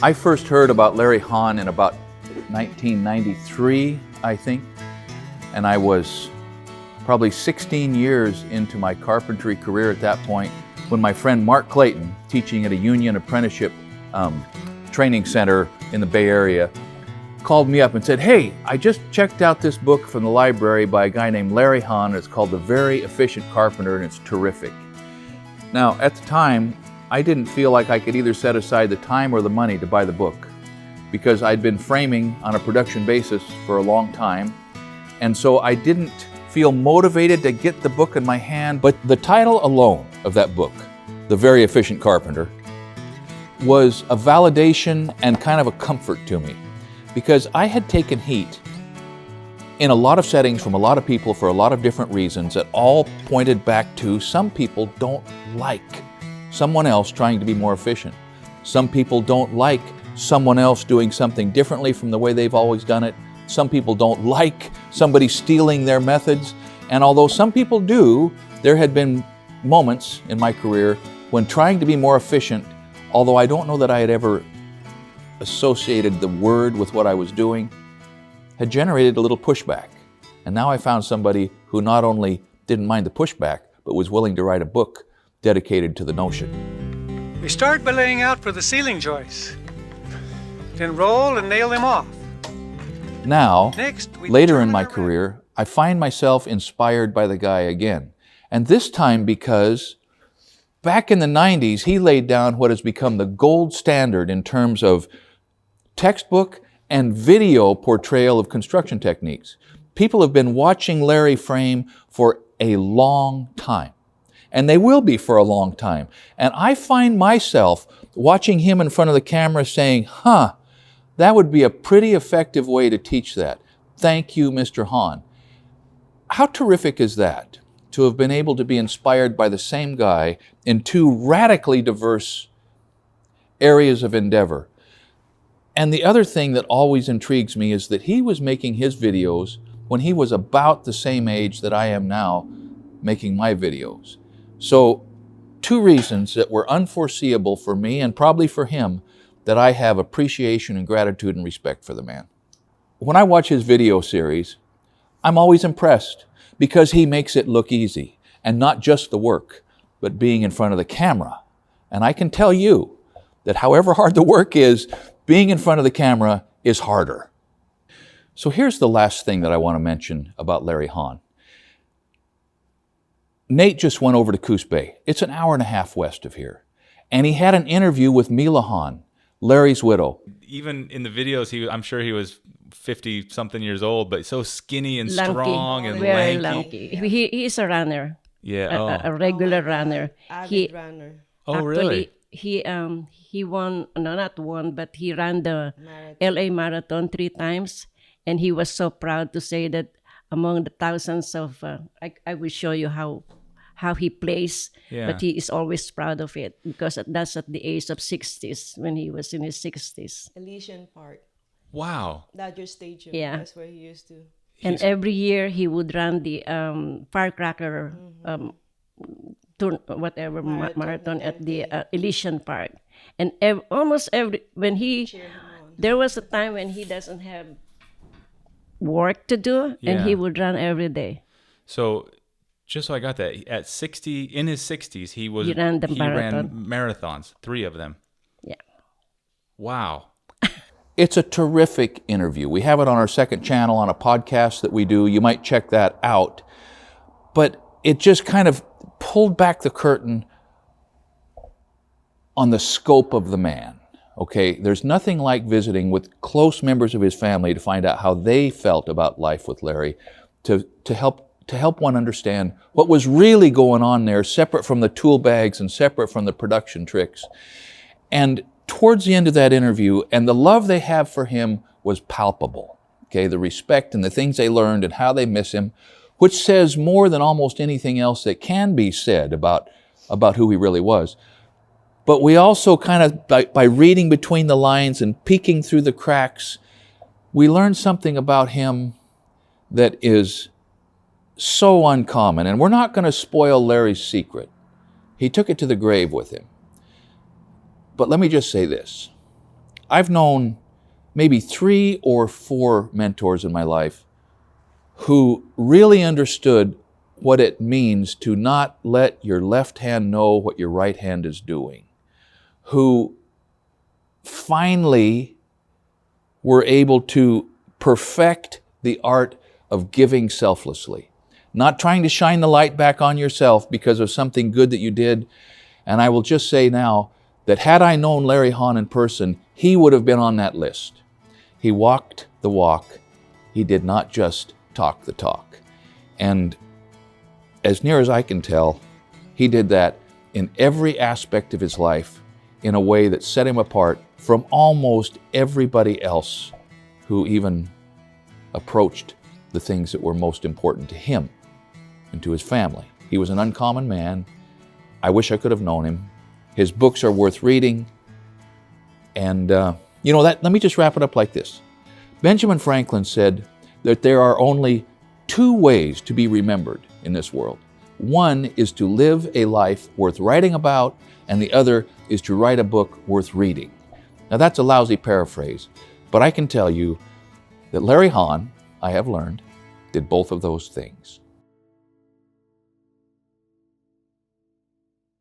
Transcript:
I first heard about Larry Haun in about 1993, I think, and I was probably 16 years into my carpentry career at that point when my friend Mark Clayton, teaching at a union apprenticeship training center in the Bay Area, called me up and said, "Hey, I just checked out this book from the library by a guy named Larry Haun. It's called The Very Efficient Carpenter, and it's terrific." Now, at the time, I didn't feel like I could either set aside the time or the money to buy the book because I'd been framing on a production basis for a long time, and so I didn't feel motivated to get the book in my hand. But the title alone of that book, The Very Efficient Carpenter, was a validation and kind of a comfort to me, because I had taken heat in a lot of settings from a lot of people for a lot of different reasons that all pointed back to some people don't like someone else trying to be more efficient. Some people don't like someone else doing something differently from the way they've always done it. Some people don't like somebody stealing their methods. And although some people do, there had been moments in my career when trying to be more efficient, although I don't know that I had ever associated the word with what I was doing, had generated a little pushback. And now I found somebody who not only didn't mind the pushback, but was willing to write a book dedicated to the notion. We start by laying out for the ceiling joists, then roll and nail them off. Now, Next, we later in determine my our career, I find myself inspired by the guy again. And this time because back in the 90s, he laid down what has become the gold standard in terms of textbook and video portrayal of construction techniques. People have been watching Larry frame for a long time, and they will be for a long time. And I find myself watching him in front of the camera saying, that would be a pretty effective way to teach that. Thank you, Mr. Haun. How terrific is that, to have been able to be inspired by the same guy in two radically diverse areas of endeavor? And the other thing that always intrigues me is that he was making his videos when he was about the same age that I am now making my videos. So, two reasons that were unforeseeable for me and probably for him that I have appreciation and gratitude and respect for the man. When I watch his video series, I'm always impressed because he makes it look easy, and not just the work, but being in front of the camera. And I can tell you that however hard the work is, being in front of the camera is harder. So here's the last thing that I want to mention about Larry Haun. Nate just went over to Coos Bay. It's an hour and a half west of here. And he had an interview with Mila Haun, Larry's widow. Even in the videos, I'm sure he was 50-something years old, but so skinny and Lanky. strong and Very lanky. lanky. He is a runner, Yeah. a regular runner. Avid runner. Oh, really? He won, no, not won, but he ran the Marathon. LA Marathon 3 times, and he was so proud to say that among the thousands of, I will show you how he plays, Yeah. but he is always proud of it because that's at the age of 60s, when he was in his 60s. Elysian Park. Wow. Dodger Stadium. Yeah. That's where he used to. And every year he would run the firecracker marathon at the Elysian Park. And almost every, there was a time when he doesn't have work to do, and he Yeah. would run every day. So, just so I got that, at 60, in his 60s, he ran the ran marathons, 3 of them. Yeah. Wow. It's a terrific interview. We have it on our second channel on a podcast that we do. You might check that out. But it just kind of pulled back the curtain on the scope of the man. Okay, there's nothing like visiting with close members of his family to find out how they felt about life with Larry, to help one understand what was really going on there, separate from the tool bags and separate from the production tricks. And towards the end of that interview, and the love they have for him was palpable. Okay, the respect and the things they learned and how they miss him, which says more than almost anything else that can be said about who he really was. But we also kind of, by reading between the lines and peeking through the cracks, we learn something about him that is so uncommon. And we're not going to spoil Larry's secret. He took it to the grave with him. But let me just say this. I've known maybe 3 or 4 mentors in my life who really understood what it means to not let your left hand know what your right hand is doing, who finally were able to perfect the art of giving selflessly, not trying to shine the light back on yourself because of something good that you did. And I will just say now that had I known Larry Haun in person, he would have been on that list. He walked the walk. He did not just talk the talk. And as near as I can tell, he did that in every aspect of his life in a way that set him apart from almost everybody else who even approached the things that were most important to him and to his family. He was an uncommon man. I wish I could have known him. His books are worth reading. And let me just wrap it up like this. Benjamin Franklin said that there are only 2 ways to be remembered in this world. One is to live a life worth writing about, and the other is to write a book worth reading. Now that's a lousy paraphrase, but I can tell you that Larry Haun, I have learned, did both of those things.